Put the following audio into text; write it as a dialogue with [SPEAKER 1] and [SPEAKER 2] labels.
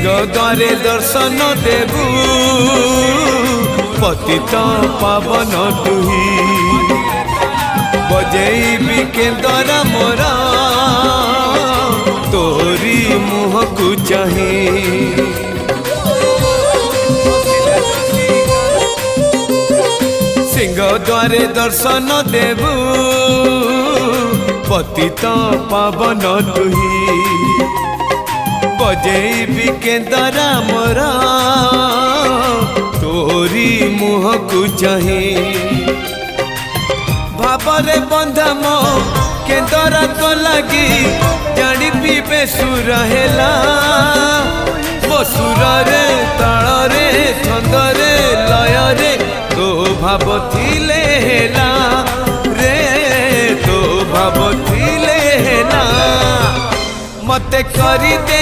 [SPEAKER 1] सिंहद्वारे दर्शन देबू पतित पावन तुही बजेबी केंदरा मोरा तोरी मुह को चाही सिंहद्वारे दर्शन देबू पतित पावन तुही बजेबी केंदरा मोरा तोरी मुह को चाही भावरे बंधा मो केंदरा तो लगी जानी पीबे सुर हेला मो सुर रे ताल रे छंद रे लय रे तो भाव थिले हेला रे तो भाव थिले हेला मते करी दे।